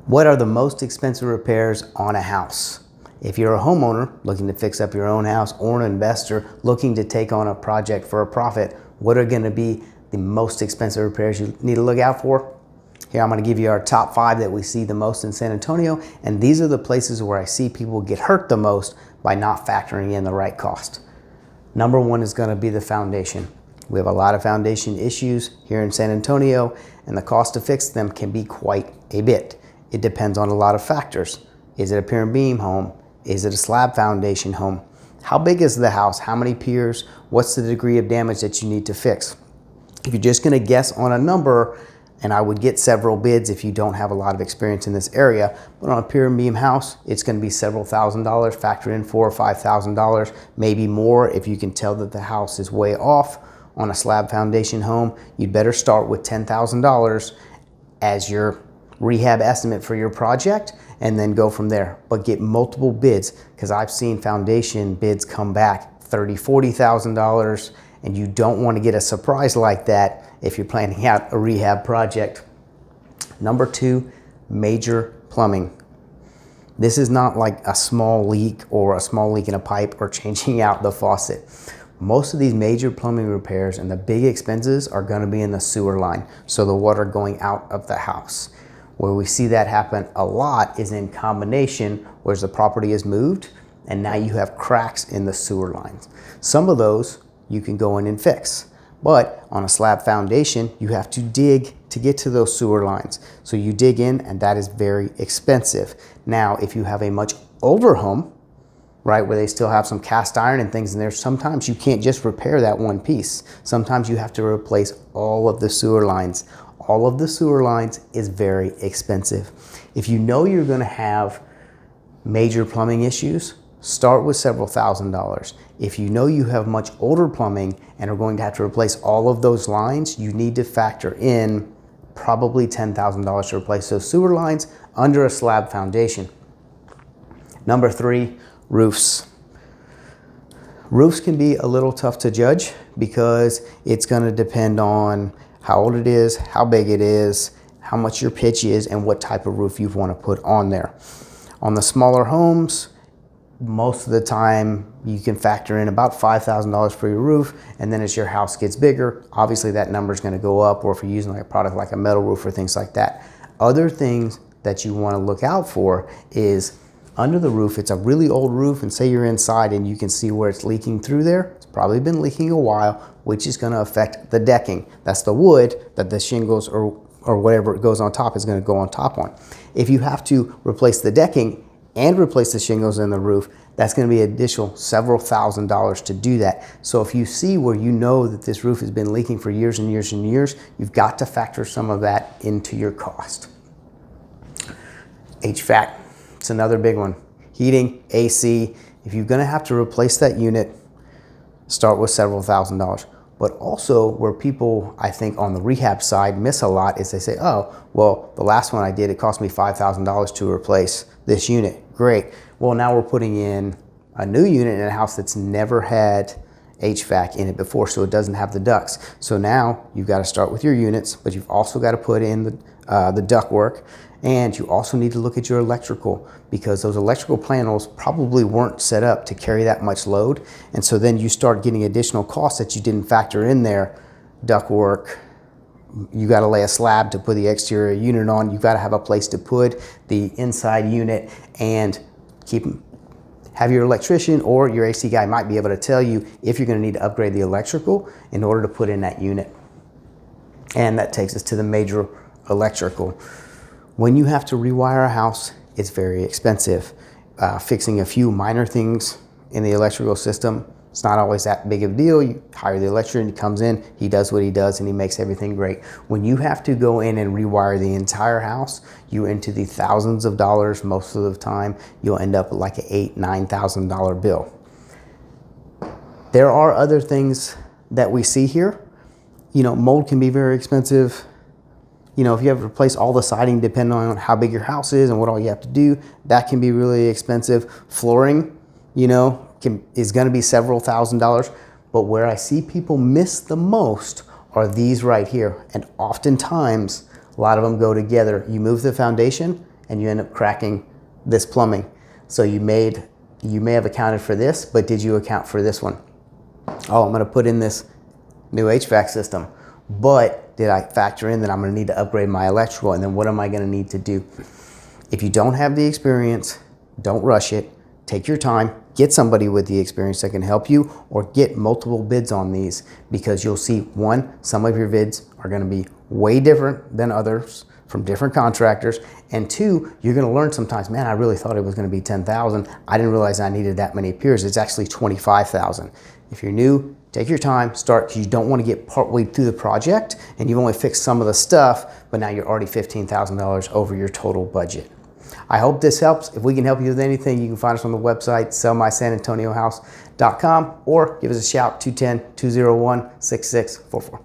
What are the most expensive repairs on a house? If you're a homeowner looking to fix up your own house or an investor looking to take on a project for a profit, what are going to be the most expensive repairs you need to look out for? Here I'm going to give you our top 5 that we see the most in San Antonio, and these are the places where I see people get hurt the most by not factoring in the right cost. Number 1 is going to be the foundation. We have a lot of foundation issues here in San Antonio, and the cost to fix them can be quite a bit. It depends on a lot of factors. Is it a pier and beam home? Is it a slab foundation home? How big is the house? How many piers? What's the degree of damage that you need to fix? If you're just going to guess on a number, and I would get several bids if you don't have a lot of experience in this area, but on a pier and beam house, it's going to be several $1,000s, factor in $4,000 or $5,000, maybe more if you can tell that the house is way off. On a slab foundation home, you'd better start with $10,000 as your rehab estimate for your project and then go from there. But get multiple bids, because I've seen foundation bids come back $30,000, $40,000, and you don't want to get a surprise like that if you're planning out a rehab project. Number 2, major plumbing. This is not like a small leak or a small leak in a pipe or changing out the faucet. Most of these major plumbing repairs and the big expenses are going to be in the sewer line, so the water going out of the house. Where we see that happen a lot is in combination where the property is moved and now you have cracks in the sewer lines. Some of those you can go in and fix, but on a slab foundation you have to dig to get to those sewer lines. So you dig in, and that is very expensive. Now if you have a much older home, right, where they still have some cast iron and things in there, sometimes you can't just repair that one piece. Sometimes you have to replace all of the sewer lines. All of the sewer lines is very expensive. If you know you're going to have major plumbing issues, start with several $1,000s. If you know you have much older plumbing and are going to have to replace all of those lines, you need to factor in probably $10,000 to replace those sewer lines under a slab foundation. Number 3, roofs. Roofs can be a little tough to judge because it's going to depend on how old it is, how big it is, how much your pitch is, and what type of roof you want to put on there. On the smaller homes, most of the time you can factor in about $5,000 for your roof, and then as your house gets bigger, obviously that number is going to go up, or if you're using like a product like a metal roof or things like that. Other things that you want to look out for is under the roof. It's a really old roof, and say you're inside and you can see where it's leaking through there. It's probably been leaking a while, which is going to affect the decking. That's the wood that the shingles or whatever it goes on top is going to go on top on. If you have to replace the decking and replace the shingles in the roof, that's going to be additional several $1,000s to do that. So if you see where you know that this roof has been leaking for years and years and years, you've got to factor some of that into your cost. HVAC. It's another big one. Heating, AC. If you're going to have to replace that unit, start with several $1,000s. But also where people, I think on the rehab side, miss a lot is they say, oh, well, the last one I did, it cost me $5,000 to replace this unit. Great. Well, now we're putting in a new unit in a house that's never had HVAC in it before, so it doesn't have the ducts. So now you've got to start with your units, but you've also got to put in the duct work. And you also need to look at your electrical, because those electrical panels probably weren't set up to carry that much load. And so then you start getting additional costs that you didn't factor in there. Duct work, you got to lay a slab to put the exterior unit on. You've got to have a place to put the inside unit, and have your electrician or your AC guy might be able to tell you if you're going to need to upgrade the electrical in order to put in that unit. And that takes us to the major electrical. When you have to rewire a house, it's very expensive. Fixing a few minor things in the electrical system, it's not always that big of a deal. You hire the electrician, he comes in, he does what he does, and he makes everything great. When you have to go in and rewire the entire house, you're into the thousands of dollars most of the time. You'll end up with like an $8,000, $9,000 bill. There are other things that we see here. You know, mold can be very expensive. You know, if you have to replace all the siding depending on how big your house is and what all you have to do, that can be really expensive. Flooring, you know, is going to be several $1,000s. But where I see people miss the most are these right here. And oftentimes, a lot of them go together. You move the foundation and you end up cracking this plumbing. So you may have accounted for this, but did you account for this one? Oh, I'm gonna put in this new HVAC system, but did I factor in that I'm gonna need to upgrade my electrical, and then what am I gonna need to do? If you don't have the experience, don't rush it. Take your time, get somebody with the experience that can help you, or get multiple bids on these, because you'll see, one, some of your bids are gonna be way different than others from different contractors, and two, you're gonna learn sometimes, man, I really thought it was gonna be 10,000. I didn't realize I needed that many piers. It's actually 25,000. If you're new, take your time, start, because you don't want to get partway through the project and you've only fixed some of the stuff, but now you're already $15,000 over your total budget. I hope this helps. If we can help you with anything, you can find us on the website, sellmysanantoniohouse.com, or give us a shout, 210-201-6644.